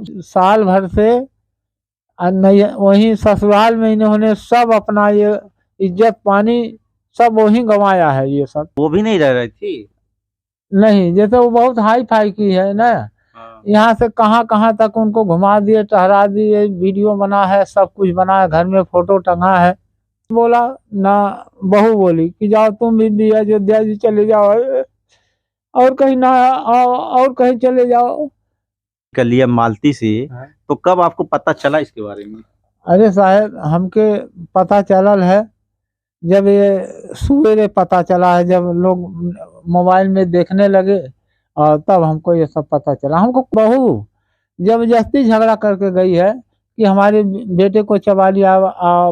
साल भर से नहीं, वहीं ससुराल में इन्होंने सब अपना ये इज्जत पानी सब वहीं गंवाया है। ये सब वो भी नहीं रह रही थी। नहीं, जैसे वो बहुत हाई फाई की है ना, यहाँ से कहाँ कहाँ तक उनको घुमा दिए, टहरा दिए, वीडियो बना है, सब कुछ बना है, घर में फोटो टंगा है। बोला ना, बहू बोली कि जाओ तुम भी दिया अयोध्या जी चले जाओ, और कहीं ना, और कहीं चले जाओ। कर लिया मालती से। तो कब आपको पता चला इसके बारे में? अरे साहब, हमके पता चलल है जब ये सवेरे पता चला है, जब लोग मोबाइल में देखने लगे, और तब हमको ये सब पता चला। हमको बहू जबरदस्ती झगड़ा करके गई है कि हमारे बेटे को चबा लिया,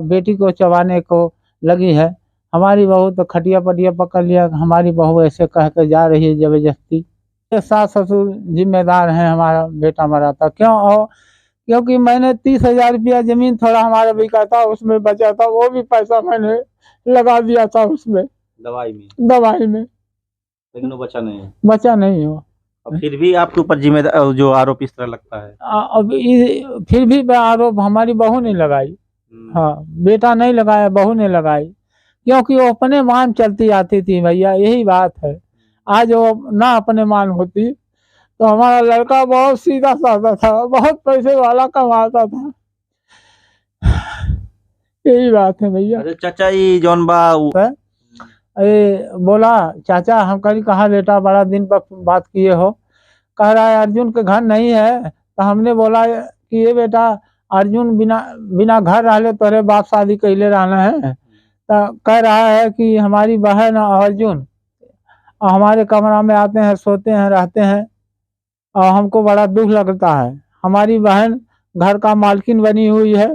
बेटी को चबाने को लगी है। हमारी बहू तो खटिया पटिया पकड़ लिया, हमारी बहू ऐसे कह के जा रही है जबरदस्ती। ये सास ससुर जिम्मेदार हैं, हमारा बेटा मरा था क्यों? और क्योंकि मैंने 30,000 रुपया जमीन थोड़ा हमारा बिका था, उसमें बचा था, वो भी पैसा मैंने लगा दिया था उसमें, दवाई में, लेकिन वो बचा नहीं है। बचा नहीं हो। फिर भी आपके ऊपर जिम्मेदार जो आरोप इस तरह लगता है। अब फिर भी आरोप हमारी बहू ने लगाई। हाँ, बेटा नहीं लगाया, बहू ने लगाई, क्योंकि वो अपने मान चलती आती थी भैया, यही बात है। आज वो ना अपने मान होती तो हमारा लड़का बहुत सीधा साधा था, बहुत पैसे वाला कमाता था। यही बात है भैया। अरे चाचा जी जौन बा अरे बोला चाचा, हम कहीं कहा बेटा बड़ा दिन पर बात किए हो? कह रहा है अर्जुन के घर नहीं है। तो हमने बोला कि ये बेटा, अर्जुन बिना बिना घर रहले तोरे बाप शादी कैले रहना है। तो कह रहा है कि हमारी बहन और अर्जुन हमारे कमरा में आते हैं, सोते हैं, रहते हैं, और हमको बड़ा दुख लगता है। हमारी बहन घर का मालकिन बनी हुई है,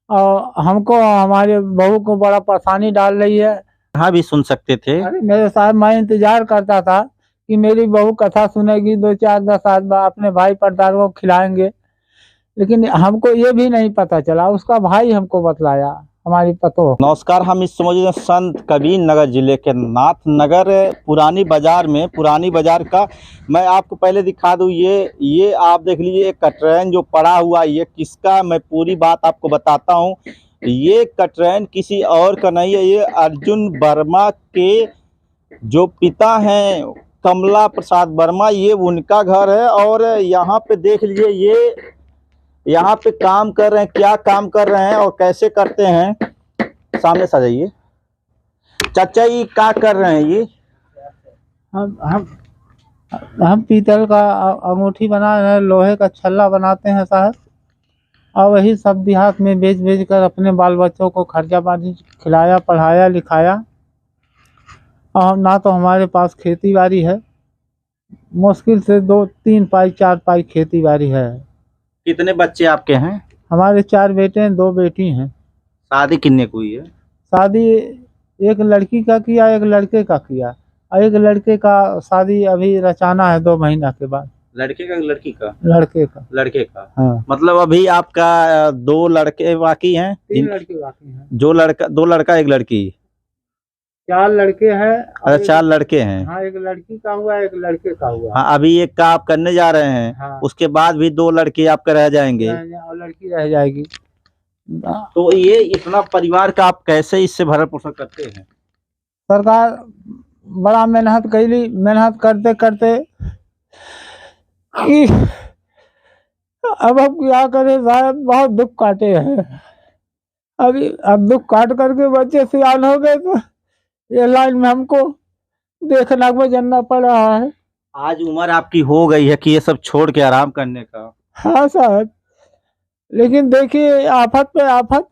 और हमको हमारे बहू को बड़ा परेशानी डाल रही है। हाँ भी सुन सकते थे। अरे मेरे साहब, मैं इंतजार करता था कि मेरी बहू कथा सुनेगी, 2 4 10 आदमी अपने भाई परदार को खिलाएंगे, लेकिन हमको ये भी नहीं पता चला। उसका भाई हमको बतलाया, हमारी पतो। नमस्कार, हम इस समय संत कबीर नगर जिले के नाथनगर पुरानी बाजार का मैं आपको पहले दिखा दूं। ये आप देख लीजिए, एक कटरैन जो पड़ा हुआ, ये किसका, मैं पूरी बात आपको बताता हूं। ये कटरैन किसी और का नहीं है, ये अर्जुन वर्मा के जो पिता हैं कमला प्रसाद वर्मा, ये उनका घर है। और यहाँ पे देख लीजिए, ये यहाँ पे काम कर रहे हैं, क्या काम कर रहे हैं और कैसे करते हैं, सामने से आ जाइए। चाचा जी क्या कर रहे हैं ये? हम पीतल का अंगूठी बना रहे हैं, लोहे का छल्ला बनाते हैं साहब, और वही सब देहात में बेच बेच कर अपने बाल बच्चों को खर्चा पानी खिलाया, पढ़ाया, लिखाया। और ना तो हमारे पास खेती बाड़ी है, मुश्किल से 2 3 पाई 4 पाई खेती बाड़ी है। कितने बच्चे आपके हैं? हमारे 4 बेटे हैं, 2 बेटी हैं। शादी कितने को हुई है? शादी एक लड़की का किया, एक लड़के का किया, और एक लड़के का शादी अभी रचाना है 2 महीना के बाद। लड़के का लड़की का? लड़के का। हाँ। मतलब अभी आपका 2 लड़के बाकी हैं? 3 लड़के बाकी हैं। 2 लड़का 1 लड़की? 4 लड़के हैं। अच्छा, 4 लड़के हैं। हाँ, एक लड़की का हुआ, एक लड़के का हुआ। हाँ, अभी एक का आप करने जा रहे हैं। हाँ। उसके बाद भी 2 लड़के आपके रह जाएंगे और लड़की रह जाएगी। तो ये इतना परिवार का आप कैसे इससे भरण पोषण करते हैं? सरकार बड़ा मेहनत कैली, मेहनत करते करते कि अब हम क्या करें साहब, बहुत दुख काटे हैं। अब दुख काट करके बच्चे सियान हो गए, तो ये लाइन में हमको देखना गुजरना पड़ रहा है। आज उम्र आपकी हो गई है कि ये सब छोड़ के आराम करने का। हाँ साहब, लेकिन देखिए आफत पे आफत,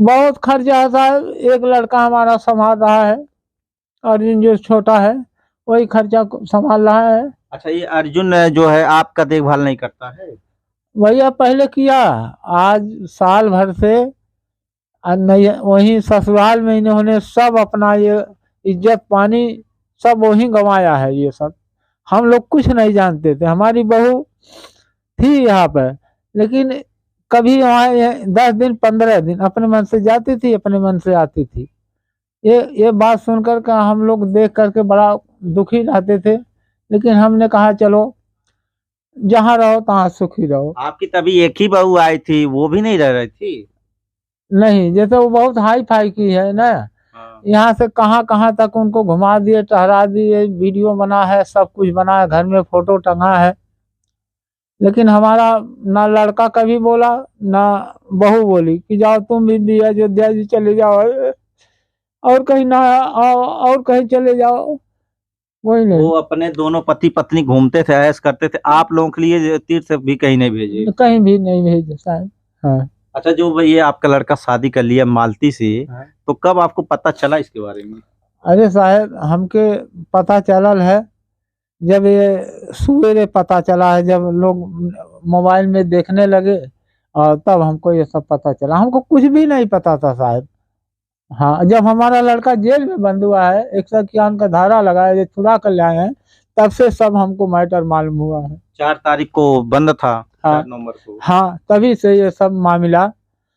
बहुत खर्चा है साहब। एक लड़का हमारा संभाल रहा है, और जो छोटा है वही खर्चा संभाल रहा है। अच्छा, ये अर्जुन जो है आपका देखभाल नहीं करता है? भैया पहले किया, आज साल भर से नहीं, वहीं ससुराल में इन्होंने सब अपना ये इज्जत पानी सब वहीं गंवाया है। ये सब हम लोग कुछ नहीं जानते थे। हमारी बहू थी यहाँ पर, लेकिन कभी वहाँ 10 दिन 15 दिन अपने मन से जाती थी, अपने मन से आती थी। ये बात सुनकर का हम लोग देख करके बड़ा दुखी रहते थे, लेकिन हमने कहा चलो जहाँ रहो तहाँ सुखी रहो। आपकी तभी एक ही बहू आई थी, वो भी नहीं रह रही थी? नहीं, जैसे वो बहुत हाई फाई की है ना, हाँ। यहाँ से कहाँ कहाँ तक उनको घुमा दिए, टहरा दिए, वीडियो बना है, सब कुछ बना है, घर में फोटो टंगा है। लेकिन हमारा ना लड़का कभी बोला, ना बहू बोली कि जाओ तुम भी दिया अयोध्या जी चले जाओ, और कहीं ना, और कहीं चले जाओ, वही वो नहीं। अपने दोनों पति पत्नी घूमते थे, ऐश करते थे, आप लोगों के लिए तीर्थ भी कहीं नहीं भेजे? कहीं भी नहीं भेजे साहब। हाँ। अच्छा, जो ये आपका लड़का शादी कर लिया मालती से, हाँ। तो कब आपको पता चला इसके बारे में? अरे साहब, हमके पता चलल है जब ये सवेरे पता चला है, जब लोग मोबाइल में देखने लगे, और तब हमको ये सब पता चला। हमको कुछ भी नहीं पता था साहब। हाँ, जब हमारा लड़का जेल में बंद हुआ है, 151 का धारा लगा है, ये छुड़ा कर लाए हैं, तब से सब हमको मैटर मालूम हुआ है। 4 तारीख को बंद था, हाँ। 4 नवंबर को। हाँ, तभी से ये सब मामला।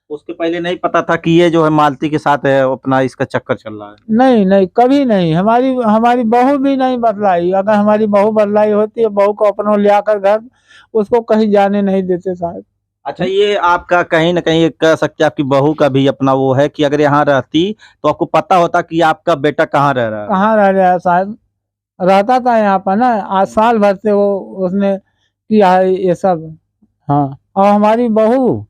उसके पहले नहीं पता था कि ये जो है मालती के साथ है, अपना इसका चक्कर चल रहा है? नहीं नहीं, कभी नहीं। हमारी हमारी बहू भी नहीं बदलाई। अगर हमारी बहू बदलाई होती है, बहू को अपनों ले आकर घर, उसको कहीं जाने नहीं देते साहब। अच्छा, ये आपका कहीं ना कहीं कह सकते हैं आपकी बहू का भी अपना वो है कि अगर यहाँ रहती तो आपको पता होता कि आपका बेटा कहाँ रह रहा है। कहाँ रह रहा है साहब, रहता था यहाँ पर ना। आज साल भर से वो उसने किया है ये सब। हाँ, और हमारी बहू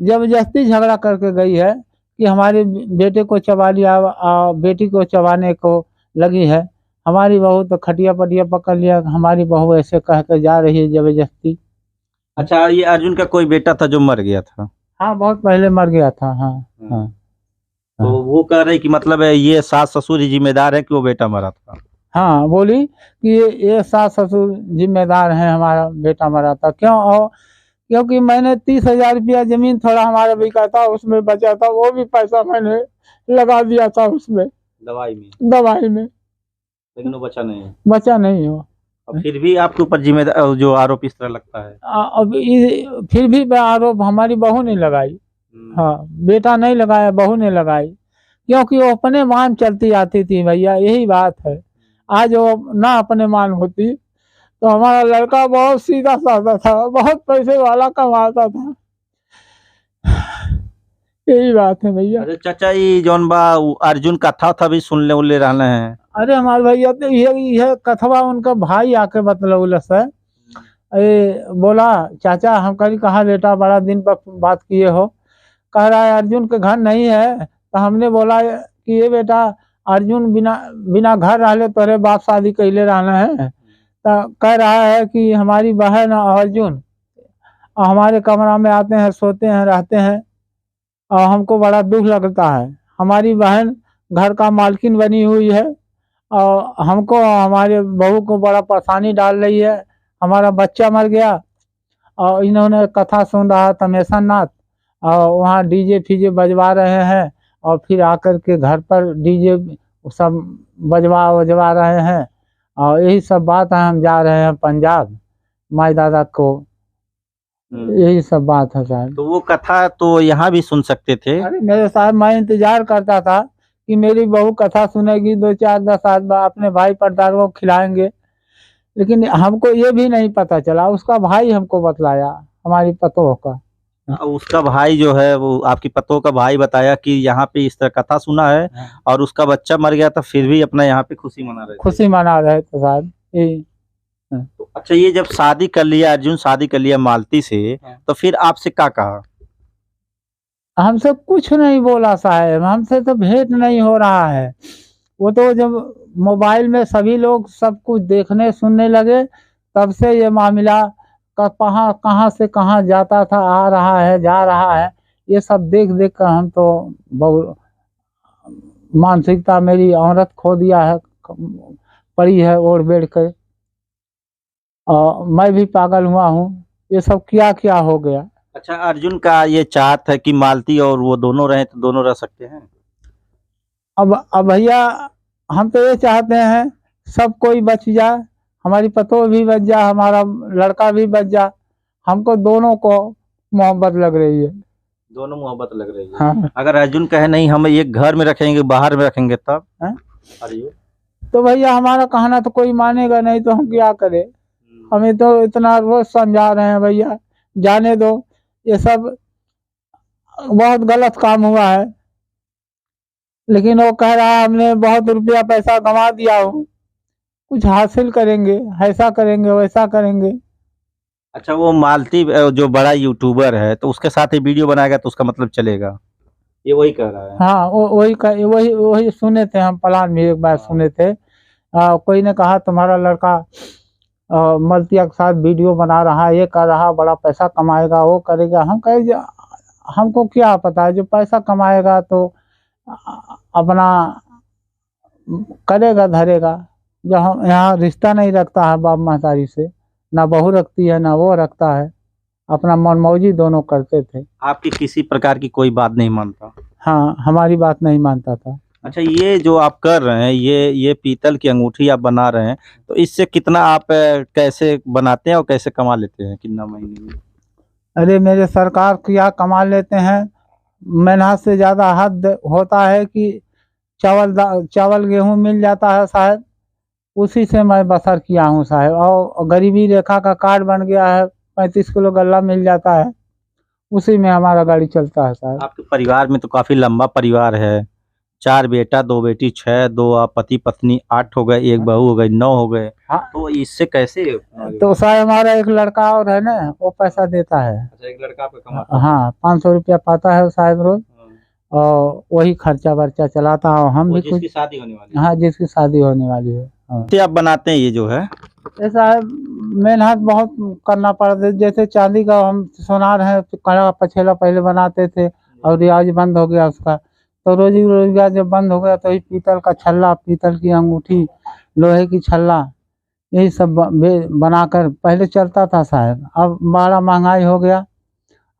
जबरदस्ती झगड़ा करके गई है कि हमारे बेटे को चबा लिया, बेटी को चबाने को लगी है। हमारी बहू तो खटिया पटिया पकड़ लिया, हमारी बहू ऐसे कह के जा रही है जबरदस्ती। अच्छा, ये अर्जुन का कोई बेटा था जो मर गया था? हाँ, बहुत पहले मर गया था। हाँ। हाँ। तो हाँ। वो कह रहे कि मतलब है ये सास ससुर ही जिम्मेदार है कि वो बेटा मरा था? हाँ, बोली कि ये सास ससुर जिम्मेदार हैं, हमारा बेटा मरा था। क्यों? और क्योंकि मैंने 30,000 रुपया जमीन थोड़ा हमारा बिका था, उसमें बचा था, वो भी पैसा मैंने लगा दिया था उसमें, दवाई में? दवाई में। लेकिन वो बचा नहीं। बचा नहीं हो। और फिर भी आपके ऊपर जिम्मेदार जो आरोप इस तरह लगता है? अब फिर भी आरोप हमारी बहू ने लगाई। हाँ, बेटा नहीं लगाया, बहू ने लगाई, क्योंकि वो अपने मान चलती आती थी भैया, यही बात है। आज वो ना अपने मान होती तो हमारा लड़का बहुत सीधा साधा था, बहुत पैसे वाला कमाता था। यही बात है भैया। अरे चाचा, ये जौन बा अर्जुन कथा था भी सुनले उनले रहने हैं? अरे हमारे भैया तो ये कथवा उनका भाई आके बतलौलस है। अरे बोला, चाचा हम कहीं कहाँ बेटा बड़ा दिन पर बात किए हो। कह रहा है अर्जुन के घर नहीं है। तो हमने बोला कि ये बेटा, अर्जुन बिना बिना घर रहले तोरे बाप शादी कैले रहना है। तो कह रहा है कि हमारी बहन और अर्जुन हमारे कमरा में आते हैं, सोते हैं, रहते हैं, और हमको बड़ा दुख लगता है। हमारी बहन घर का मालकिन बनी हुई है, और हमको हमारे बहू को बड़ा परेशानी डाल रही है। हमारा बच्चा मर गया, और इन्होंने कथा सुन रहा तमेशन नाथ, और वहाँ डीजे फीजे बजवा रहे हैं, और फिर आकर के घर पर डीजे सब बजवा रहे हैं। और यही सब बात है, हम जा रहे हैं पंजाब माई दादा को, यही सब बात है साहब। तो वो कथा तो यहाँ भी सुन सकते थे? अरे मेरे साहब, मैं इंतजार करता था कि मेरी बहू कथा सुनेगी, 2 4 10 आदमी अपने भाई परदारों को खिलाएंगे। लेकिन हमको ये भी नहीं पता चला, उसका भाई हमको बतलाया, हमारी पतोह का। उसका भाई जो है वो आपकी पतों का भाई बताया कि यहाँ पे इस तरह कथा सुना है और उसका बच्चा मर गया था, फिर भी अपना यहाँ पे खुशी मना रहे थे। खुशी मना रहे थे साहब, यही। तो अच्छा, ये जब शादी कर लिया अर्जुन, शादी कर लिया मालती से, तो फिर आपसे क्या कहा? हमसे कुछ नहीं बोला साहब, हमसे तो भेंट नहीं हो रहा है। वो तो जब मोबाइल में सभी लोग सब कुछ देखने सुनने लगे, तब से ये मामला कहाँ कहाँ से कहाँ जाता था, आ रहा है, जा रहा है, ये सब देख देख कर हम तो बहुत मानसिकता मेरी औरत खो दिया है, पड़ी है ओढ़ बेड़ कर, और मैं भी पागल हुआ हूँ। ये सब क्या क्या हो गया। अच्छा, अर्जुन का ये चाहत है कि मालती और वो दोनों रहें तो दोनों रह सकते हैं? अब भैया, हम तो ये चाहते हैं सब कोई बच जाए, हमारी पतोह भी बच जाए, हमारा लड़का भी बच जाए। हमको दोनों को मोहब्बत लग रही है। दोनों मोहब्बत लग रही है। हाँ। अगर अर्जुन कहे नहीं हम एक घर में रखेंगे, बाहर में रखेंगे, तब? हाँ? अरे तो भैया हमारा कहना तो कोई मानेगा नहीं, तो हम क्या करें। हमें तो इतना रोज समझा रहे हैं भैया जाने दो, ये सब बहुत गलत काम हुआ है। लेकिन वो कह रहा है हमने बहुत रुपया पैसा कमा दिया हो, कुछ हासिल करेंगे, ऐसा करेंगे वैसा करेंगे। अच्छा, वो मालती जो बड़ा यूट्यूबर है तो उसके साथ ही वीडियो बनाएगा तो उसका मतलब चलेगा, ये वही कह रहा है। हाँ वही वही सुने थे हम, प्लान में एक बार सुने थे। कोई ने कहा तुम्हारा लड़का मल्तिया के साथ वीडियो बना रहा है, ये कर रहा, बड़ा पैसा कमाएगा, वो करेगा। हम कहे हमको क्या पता है, जो पैसा कमाएगा तो अपना करेगा धरेगा। जो हम यहाँ रिश्ता नहीं रखता है बाप महतारी से, ना बहू रखती है ना वो रखता है, अपना मनमौजी दोनों करते थे। आपकी किसी प्रकार की कोई बात नहीं मानता? हाँ, हमारी बात नहीं मानता था। अच्छा, ये जो आप कर रहे हैं, ये पीतल की अंगूठी आप बना रहे हैं, तो इससे कितना आप कैसे बनाते हैं और कैसे कमा लेते हैं, कितना महीने में? अरे मेरे सरकार क्या कमा लेते हैं, मेहनत से ज़्यादा हद होता है कि चावल गेहूँ मिल जाता है साहब, उसी से मैं बसर किया हूँ साहब। और गरीबी रेखा का कार्ड बन गया है, 35 किलो गल्ला मिल जाता है, उसी में हमारा गाड़ी चलता है साहब। आपके परिवार में तो काफी लंबा परिवार है, 4 बेटा 2 बेटी 6, 2 आप पति पत्नी, 8 हो गए, 1 बहू हो गई, 9 हो गए। हाँ, तो इससे कैसे? तो साहब हमारा एक लड़का और है ना, वो पैसा देता है। अच्छा, एक लड़का आपका कमाता है? हाँ, 500 रुपया पाता है साहब रोज, और वही खर्चा वर्चा चलाता है। हम भी कुछ, जिसकी शादी होने वाली है? हाँ, जिसकी शादी होने वाली है। हाँ। कैसे आप बनाते हैं ये जो है? ऐसा है, मेहनत बहुत करना पड़ता है। जैसे चांदी का हम सोनार है, तो कड़ा पछेला पहले बनाते थे और रिवाज बंद हो गया उसका, तो रोजी रोजगार जब बंद हो गया तो ये पीतल का छल्ला, पीतल की अंगूठी, लोहे की छल्ला, यही सब बनाकर पहले चलता था साहब। अब बड़ा महंगाई हो गया,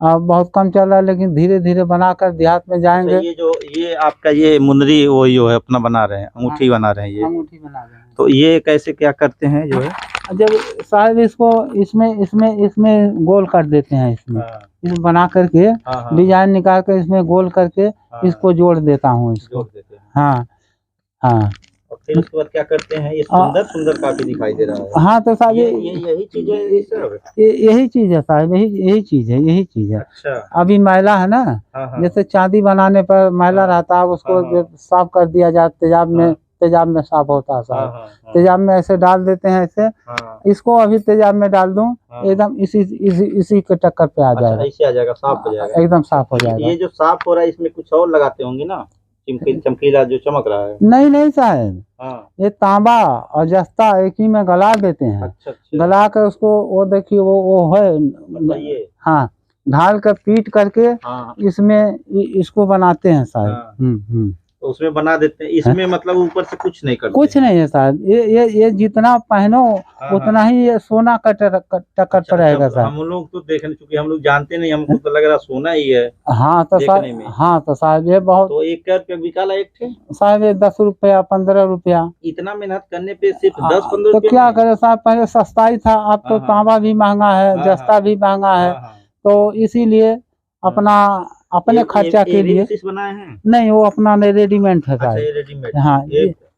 अब बहुत कम चल रहा है, लेकिन धीरे धीरे बनाकर देहात में जाएंगे। अच्छा, ये आपका ये मुंदरी वो जो है अपना बना रहे हैं, अंगूठी बना रहे हैं, ये अंगूठी बना रहे हैं। तो ये कैसे क्या करते हैं जो है? जब साहब इसको इसमें गोल कर देते हैं, इसमें बना करके डिजाइन निकाल कर इसमें गोल करके इसको जोड़ देता हूँ इसको। जोड़ देते हैं। हाँ हाँ। और फिर उसके बाद क्या करते हैं? ये सुंदर काफी दिखाई दे रहा है। हाँ, तो साहब यही चीज है, यही चीज है साहब, यही चीज है। अच्छा, अभी मैला है ना, जैसे चांदी बनाने पर मैला रहता है, उसको जब साफ कर दिया जाए तेजाब में साफ होता है साहब। तेजाब में ऐसे डाल देते हैं ऐसे, इसको अभी तेजाब में डाल दूं, एकदम इसी के टक्कर पे आ जाएगा। इसी आ जाएगा, साफ हो जाएगा, एकदम साफ हो जाएगा। ये जो साफ हो रहा है इसमें कुछ और लगाते होंगे ना, चमकीला जो चमक रहा है? नहीं साहब, ये तांबा और जस्ता एक ही में गला देते हैं। अच्छा। गला कर उसको वो देखिए वो है, हाँ, ढाल कर पीट करके इसमें इसको बनाते हैं साहब। तो उसमें बना देते हैं, इसमें मतलब ऊपर से कुछ नहीं करते? कुछ नहीं है साहब, ये जितना पहनो उतना ही ये सोना का टक्कर पर रहेगा साहब। हम लोग तो देखने, चूंकि हम लोग जानते नहीं, हमको तो लग रहा सोना ही है। हाँ तो साहब ये बहुत। तो 1 रुपया बिकाला एक थे साहब, ये 10 रुपया 15 रुपया। इतना मेहनत करने पे सिर्फ 10-15 तो क्या करे साहब, पहले सस्ता ही था, अब तो तांबा भी महंगा है, जस्ता भी महंगा है, तो इसीलिए अपने खर्चा के लिए बनाए हैं। नहीं, वो अपना रेडीमेड है साहब। रेडीमेड? हाँ,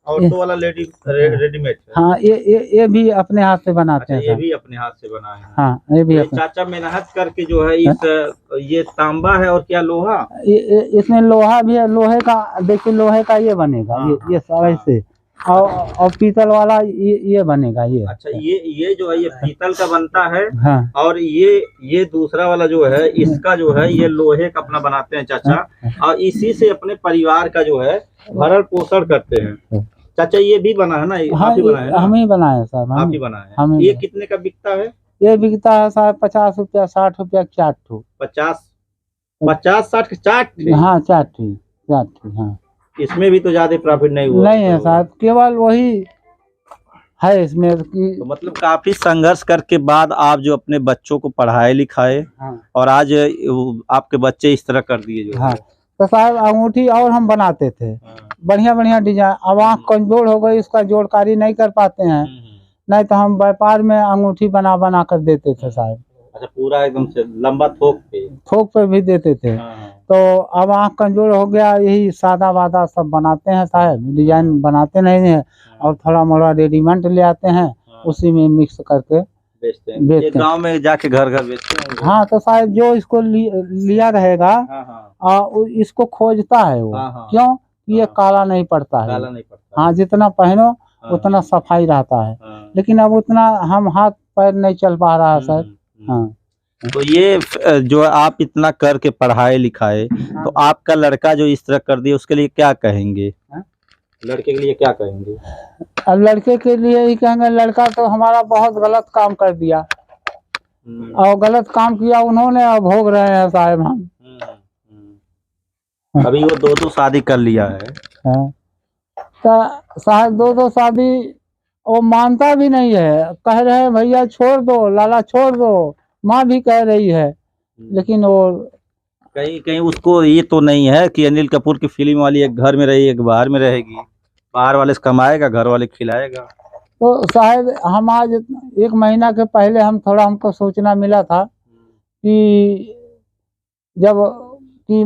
ऑटो वाला रेडीमेड? हाँ, ये भी अपने हाथ से बनाते हैं। ये भी अपने हाथ से बनाए हैं? हाँ, ये भी चाचा मेहनत करके जो है ये तांबा है और क्या लोहा? इसमें लोहा भी है, लोहे का देखिए, लोहे का ये बनेगा, ये सब ऐसे, और पीतल वाला ये बनेगा ये। अच्छा, ये जो है ये पीतल का बनता है। हाँ। और ये दूसरा वाला जो है, इसका जो है ये लोहे का अपना बनाते हैं चाचा, और इसी से अपने परिवार का जो है भरण पोषण करते हैं। चाचा, ये भी बना है ना? हाँ, आप ही बनाए? हम ही बनाए साहब, आप ही बनाए। ये कितने का बिकता है? ये बिकता है साहब 50 रुपया 60 रुपया चार ठो। 50-60 चाट? हाँ, चाट हाँ। इसमें भी तो ज्यादा प्रॉफिट नहीं हुआ? नहीं है साहब, केवल वही है इसमें कि तो मतलब काफी संघर्ष करके बाद आप जो अपने बच्चों को पढ़ाए लिखाए, और आज आपके बच्चे इस तरह कर दिए जो। तो साहब अंगूठी और हम बनाते थे, बढ़िया डिजाइन। अब आँख कमजोर हो गई, उसका जोड़कारी नहीं कर पाते हैं, नहीं तो हम व्यापार में अंगूठी बना कर देते थे साहब। अच्छा, पूरा एकदम से लंबा थोक पे भी देते थे। तो अब आँख कमजोर हो गया, यही सादा वादा सब बनाते हैं साहब, डिजाइन बनाते नहीं है, और थोड़ा मोड़ा रेडीमेड ले आते हैं, उसी में मिक्स करके बेचते हैं। बेचते ये हैं। गांव में जाके घर घर बेचते हैं। हाँ तो शायद जो इसको लिया रहेगा हाँ हाँ इसको खोजता है वो। हाँ हाँ क्यों? ये हाँ। काला नहीं पड़ता है। काला नहीं पड़ता। हाँ जितना पहनो हाँ, उतना सफाई रहता है। हाँ। लेकिन अब उतना हम हाथ पैर नहीं चल पा रहा है सर। हाँ तो ये जो आप इतना करके पढ़ाए लिखाए, तो आपका लड़का जो इस तरह कर दिया उसके लिए क्या कहेंगे? लड़के के लिए क्या कहेंगे? अब लड़के के लिए ही कहेंगे, लड़का तो हमारा बहुत गलत काम कर दिया और गलत काम किया उन्होंने, अब भोग रहे हैं साहब हम। अभी वो दो शादी कर लिया है। हाँ। तो साहब दो शादी वो मानता भी नहीं है, कह रहे हैं भैया छोड़ दो, लाला छोड़ दो, माँ भी कह रही है, लेकिन वो कहीं कहीं उसको ये तो नहीं है कि अनिल कपूर की फिल्म वाली एक घर में रही एक बाहर में रहेगी, बाहर वाले से कमाएगा घर वाले खिलाएगा। तो साहब हम आज 1 महीना के पहले हमको सूचना मिला था कि जब कि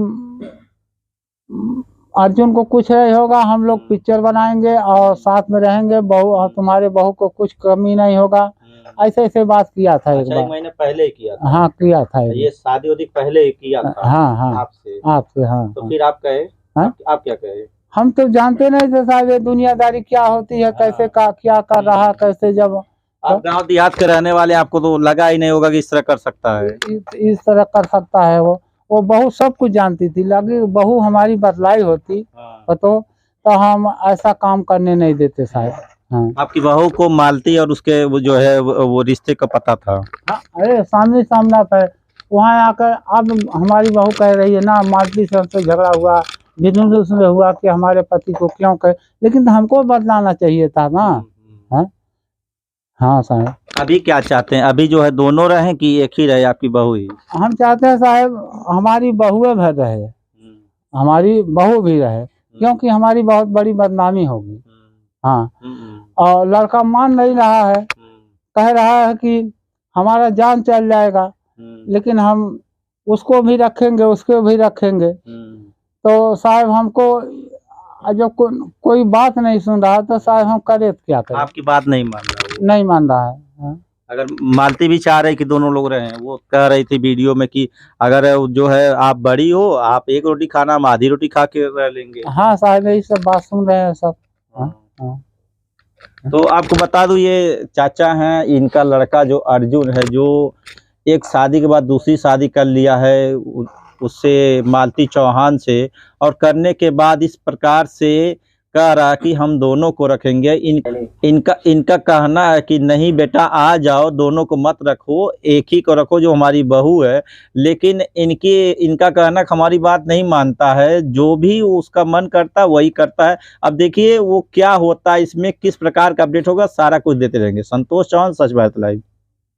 अर्जुन को कुछ नहीं होगा, हम लोग पिक्चर बनाएंगे और साथ में रहेंगे, बहू और तुम्हारे बहू को कुछ कमी नहीं होगा, ऐसे बात किया था। अच्छा, 1 महीने पहले किया था। हाँ किया था ये शादी वादी पहले किया था। हाँ आपसे। हाँ तो फिर आप कहे? आप क्या कहे? हम तो जानते नहीं थे साहब ये दुनियादारी क्या होती है, कैसे क्या कर रहा, कैसे जब आप गांव देहात के रहने वाले, आपको तो लगा ही नहीं होगा कि इस तरह कर सकता है। इस तरह कर सकता है वो बहू सब कुछ जानती थी, लगी बहू हमारी बतलाई होती तो हम ऐसा काम करने नहीं देते साहब। हाँ। आपकी बहू को मालती और उसके वो जो है वो रिश्ते का पता था? हाँ, अरे सामना पर वहाँ आकर अब हमारी बहू कह रही है ना, मालती से हमसे झगड़ा हुआ, बिजनेस उसमें हुआ कि हमारे पति को क्यों कहे, लेकिन हमको बदलाना चाहिए था ना। हाँ साहब। अभी क्या चाहते हैं? अभी जो है दोनों रहें कि एक ही रहे आपकी बहू ही? हम चाहते हैं साहब हमारी बहुएं भी रहे, हमारी बहू भी रहे, क्योंकि हमारी बहुत बड़ी बदनामी होगी। हाँ और लड़का मान नहीं रहा है, कह रहा है कि हमारा जान चल जाएगा, लेकिन हम उसको भी रखेंगे उसको भी रखेंगे। तो साहब हमको जब कोई बात नहीं सुन रहा तो साहब हम करे क्या करें? आपकी बात नहीं मान रहा है? नहीं मान रहा है। हाँ? अगर मालती भी चाह रही कि दोनों लोग रहें, वो कह रही थी वीडियो में कि अगर जो है आप बड़ी हो, आप 1 रोटी खाना, हम आधी रोटी खा के रह लेंगे। हाँ साहब यही सब बात सुन रहे हैं सब। हाँ। तो आपको बता दूं ये चाचा हैं, इनका लड़का जो अर्जुन है, जो एक शादी के बाद दूसरी शादी कर लिया है उससे, मालती चौहान से, और करने के बाद इस प्रकार से कह रहा कि हम दोनों को रखेंगे। इनका कहना है कि नहीं बेटा आ जाओ, दोनों को मत रखो, एक ही को रखो जो हमारी बहू है। लेकिन इनका कहना हमारी बात नहीं मानता है, जो भी उसका मन करता है वही करता है। अब देखिए वो क्या होता है इसमें, किस प्रकार का अपडेट होगा, सारा कुछ देते रहेंगे। संतोष चौहान, सच बात लाइव।